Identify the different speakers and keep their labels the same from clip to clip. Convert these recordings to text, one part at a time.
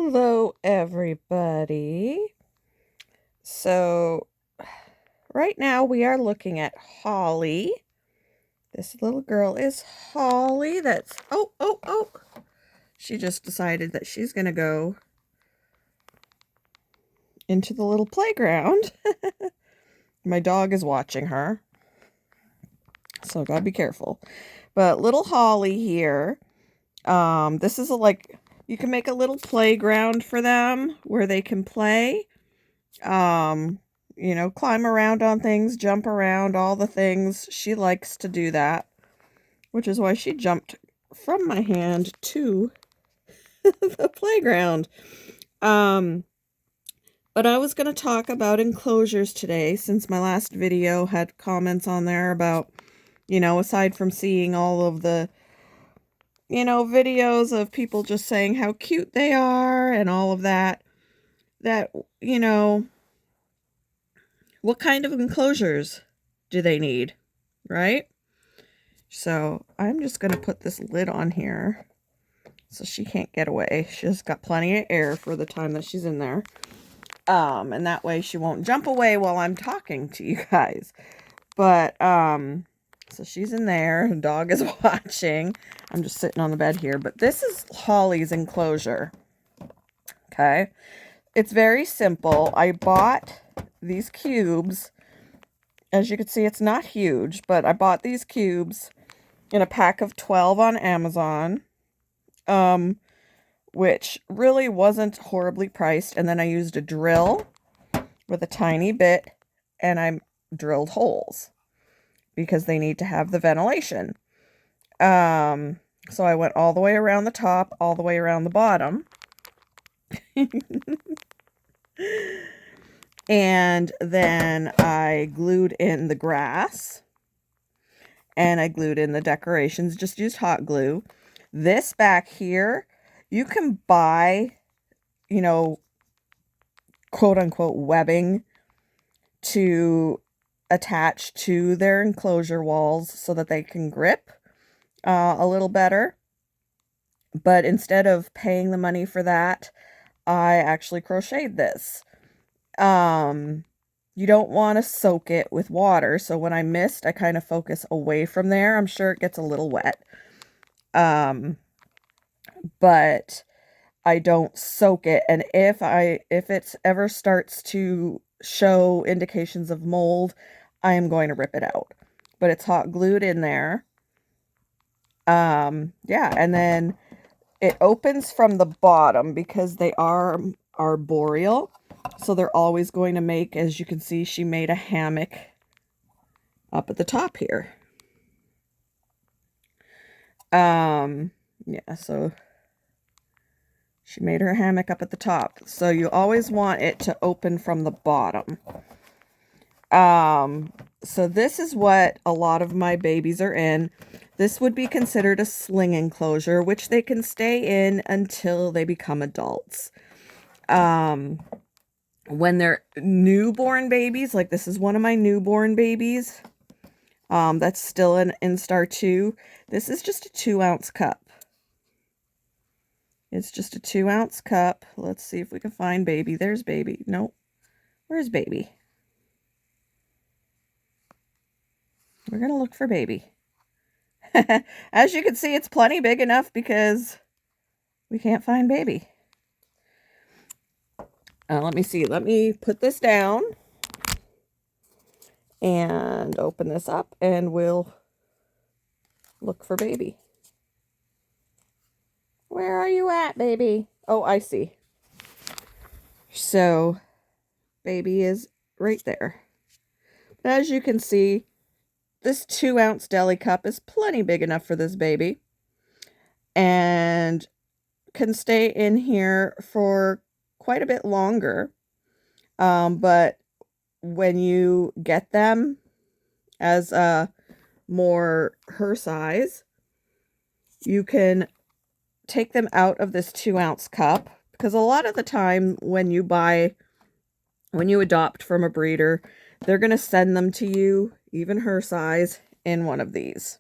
Speaker 1: Hello, everybody. So, right now we are looking at Holly. This little girl is Holly. Oh. She just decided that she's going to go into the little playground. My dog is watching her, so gotta be careful. But little Holly here, this is you can make a little playground for them where they can play. Climb around on things, jump around, all the things. She likes to do that, which is why she jumped from my hand to the playground. But I was going to talk about enclosures today, since my last video had comments on there about, aside from seeing all of the, videos of people just saying how cute they are and all of that, what kind of enclosures do they need, right? So I'm just going to put this lid on here so she can't get away. She's got plenty of air for the time that she's in there. And that way she won't jump away while I'm talking to you guys. But, so she's in there. The dog is watching. I'm just sitting on the bed here. But this is Holly's enclosure. Okay. It's very simple. I bought these cubes. As you can see, it's not huge, but I bought these cubes in a pack of 12 on Amazon, which really wasn't horribly priced. And then I used a drill with a tiny bit, and I drilled holes because they need to have the ventilation. So I went all the way around the top, all the way around the bottom. And then I glued in the grass, and I glued in the decorations, just used hot glue. This back here, you can buy, quote unquote webbing to attach to their enclosure walls so that they can grip a little better. But instead of paying the money for that, I actually crocheted this. You don't want to soak it with water. So when I mist, I kind of focus away from there. I'm sure it gets a little wet. But I don't soak it. And if it ever starts to show indications of mold, I am going to rip it out. But it's hot glued in there. Yeah, and then it opens from the bottom because they are arboreal. So they're always going to make, as you can see, she made a hammock up at the top here. Yeah, so she made her hammock up at the top. So you always want it to open from the bottom. So this is what a lot of my babies are in. This would be considered a sling enclosure, which they can stay in until they become adults. When they're newborn babies, like this is one of my newborn babies, that's still an Instar 2. This is just a 2-ounce cup. It's just a 2-ounce cup. Let's see if we can find baby. There's baby. Nope. Where's baby? We're going to look for baby. As you can see, it's plenty big enough because we can't find baby. Let me see. Let me put this down and open this up, and we'll look for baby. Where are you at, baby? Oh, I see. So, baby is right there. As you can see, this 2-ounce deli cup is plenty big enough for this baby, and can stay in here for quite a bit longer. But when you get them as more her size, you can take them out of this 2-ounce cup, because a lot of the time when you adopt from a breeder, they're going to send them to you, even her size, in one of these.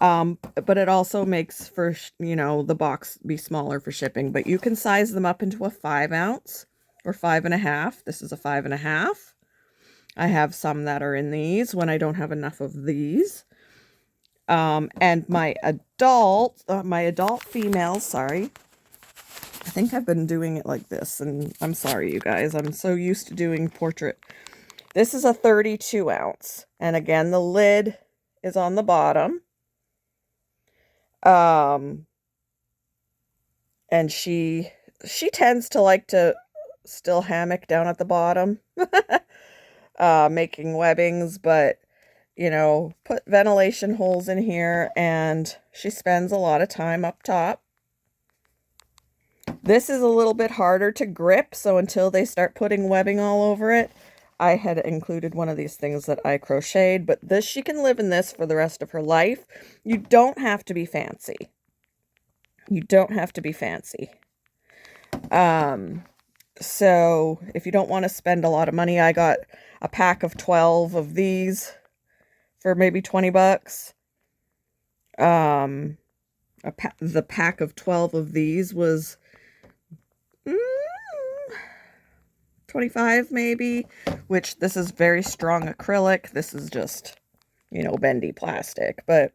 Speaker 1: But it also makes for, you know, the box be smaller for shipping. But you can size them up into a 5-ounce or 5.5. This is a 5.5. I have some that are in these when I don't have enough of these. And my adult females, sorry. I think I've been doing it like this, and I'm sorry, you guys. I'm so used to doing portrait. This is a 32-ounce. And again, the lid is on the bottom. And she tends to like to still hammock down at the bottom, making webbings, but you know, put ventilation holes in here, and she spends a lot of time up top. This is a little bit harder to grip, so until they start putting webbing all over it, I had included one of these things that I crocheted, but this, she can live in this for the rest of her life. You don't have to be fancy. You don't have to be fancy. So if you don't want to spend a lot of money, I got a pack of 12 of these for maybe 20 bucks. The pack of 12 of these was 25 maybe, which this is very strong acrylic. This is just, you know, bendy plastic, but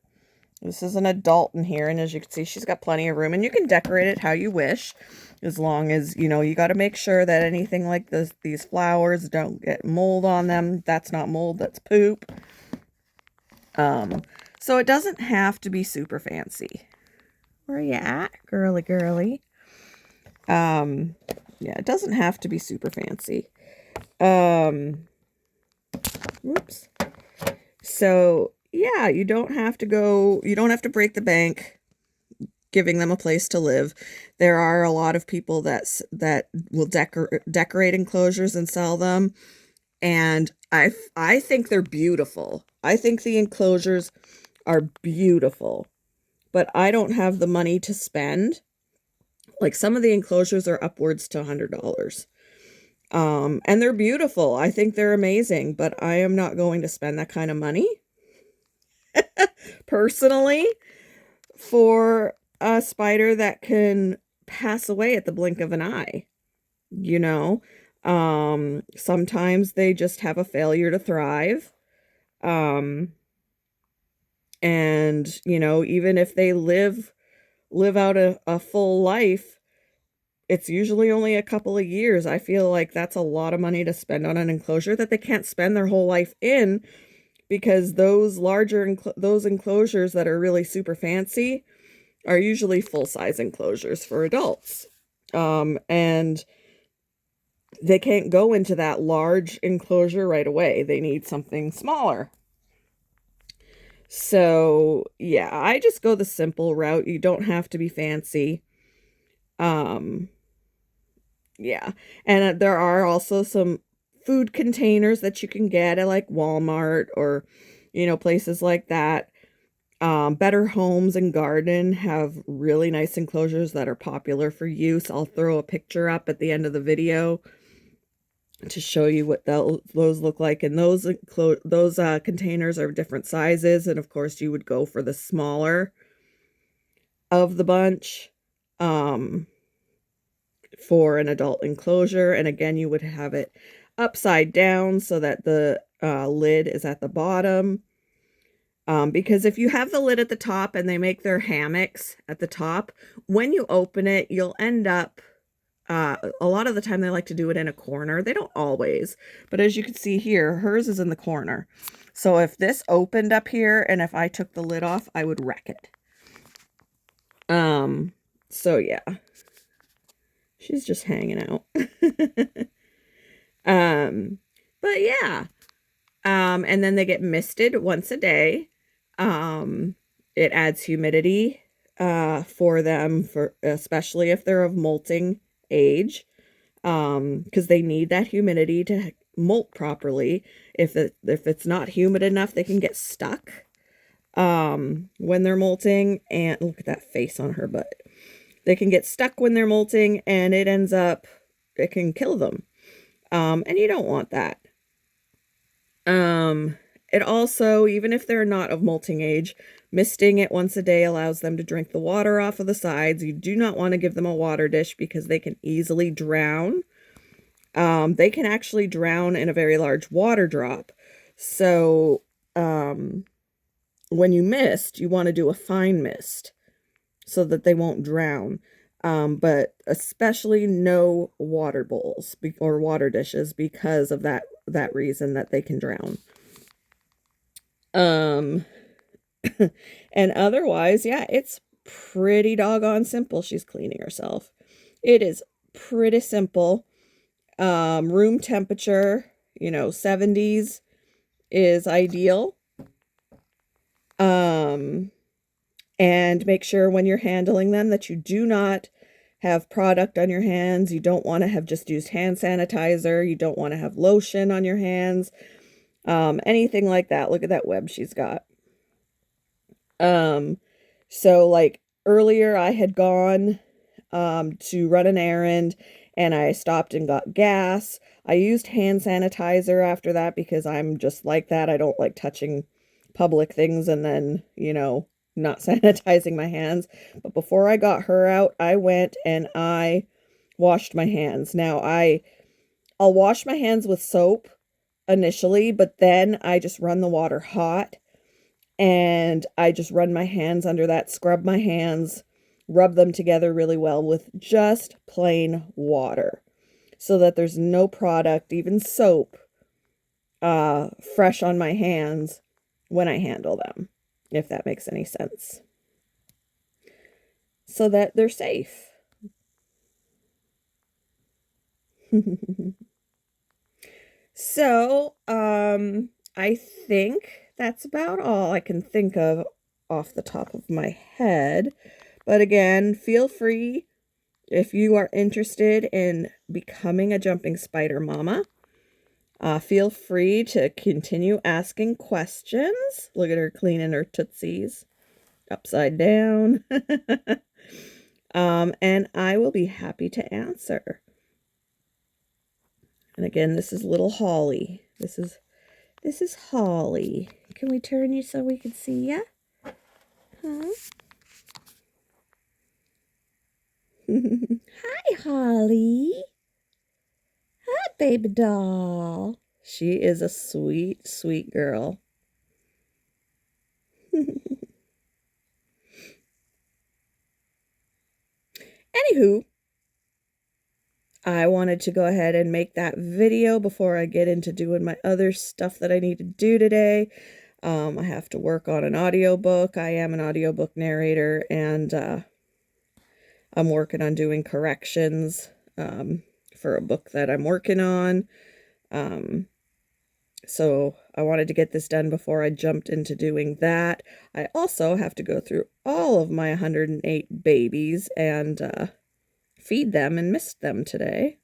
Speaker 1: this is an adult in here, and as you can see, she's got plenty of room, and you can decorate it how you wish, as long as, you know, you got to make sure that anything like this, these flowers don't get mold on them. That's not mold, that's poop. So it doesn't have to be super fancy. Where are you at, girly girly? Yeah, it doesn't have to be super fancy. Whoops. So yeah, you don't have to break the bank giving them a place to live. There are a lot of people that will decorate enclosures and sell them, and I think they're beautiful. I think the enclosures are beautiful, but I don't have the money to spend. Like, some of the enclosures are upwards to $100. And they're beautiful. I think they're amazing, but I am not going to spend that kind of money personally for a spider that can pass away at the blink of an eye. You know, sometimes they just have a failure to thrive. And you know, even if they live out a full life, it's usually only a couple of years. I feel like that's a lot of money to spend on an enclosure that they can't spend their whole life in, because those those enclosures that are really super fancy are usually full-size enclosures for adults. And they can't go into that large enclosure right away. They need something smaller. So, yeah, I just go the simple route. You don't have to be fancy. Yeah. And there are also some food containers that you can get at like Walmart or, you know, places like that. Better Homes and Garden have really nice enclosures that are popular for use. I'll throw a picture up at the end of the video to show you what those look like. And those containers are different sizes. And of course, you would go for the smaller of the bunch for an adult enclosure. And again, you would have it upside down so that the lid is at the bottom. Because if you have the lid at the top and they make their hammocks at the top, when you open it, you'll end up, a lot of the time they like to do it in a corner. They don't always, but as you can see here, hers is in the corner. So if this opened up here and if I took the lid off, I would wreck it. So yeah, she's just hanging out. But yeah, and then they get misted once a day. It adds humidity for them, for especially if they're of molting age, because they need that humidity to molt properly. If it's not humid enough, they can get stuck when they're molting. And look at that face on her butt. They can get stuck when they're molting, and it can kill them. And you don't want that. It also, even if they're not of molting age, misting it once a day allows them to drink the water off of the sides. You do not want to give them a water dish because they can easily drown. They can actually drown in a very large water drop. So when you mist, you want to do a fine mist so that they won't drown. But especially no water bowls or water dishes because of that reason that they can drown. And otherwise, yeah, it's pretty doggone simple. She's cleaning herself. It is pretty simple. Room temperature, 70s is ideal. And make sure when you're handling them that you do not have product on your hands. You don't want to have just used hand sanitizer. You don't want to have lotion on your hands. Anything like that. Look at that web she's got. So like earlier I had gone to run an errand and I stopped and got gas. I used hand sanitizer after that because I'm just like that. I don't like touching public things and then, not sanitizing my hands. But before I got her out, I went and I washed my hands. Now I'll wash my hands with soap initially, but then I just run the water hot and I just run my hands under that, scrub my hands, rub them together really well with just plain water so that there's no product, even soap, fresh on my hands when I handle them, if that makes any sense. So that they're safe. So, I think that's about all I can think of off the top of my head. But again, feel free if you are interested in becoming a jumping spider mama. Feel free to continue asking questions. Look at her cleaning her tootsies upside down. And I will be happy to answer. And again, this is little Holly. This is Holly. Can we turn you so we can see ya? Huh? Hi, Holly. Hi, baby doll. She is a sweet, sweet girl. Anywho, I wanted to go ahead and make that video before I get into doing my other stuff that I need to do today. I have to work on an audiobook. I am an audiobook narrator, and I'm working on doing corrections for a book that I'm working on. So I wanted to get this done before I jumped into doing that. I also have to go through all of my 108 babies and feed them and mist them today.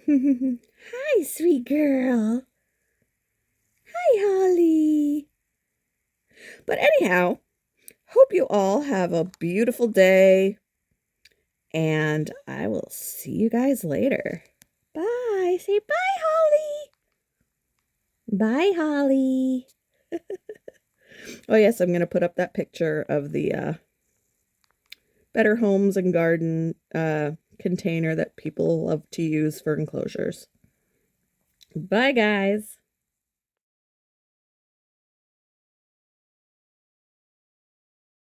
Speaker 1: Hi, sweet girl. Hi, Holly. But anyhow, hope you all have a beautiful day, and I will see you guys later. Bye. Say bye, Holly. Bye, Holly. Oh, yes, I'm going to put up that picture of the Better Homes and Garden container that people love to use for enclosures. Bye, guys.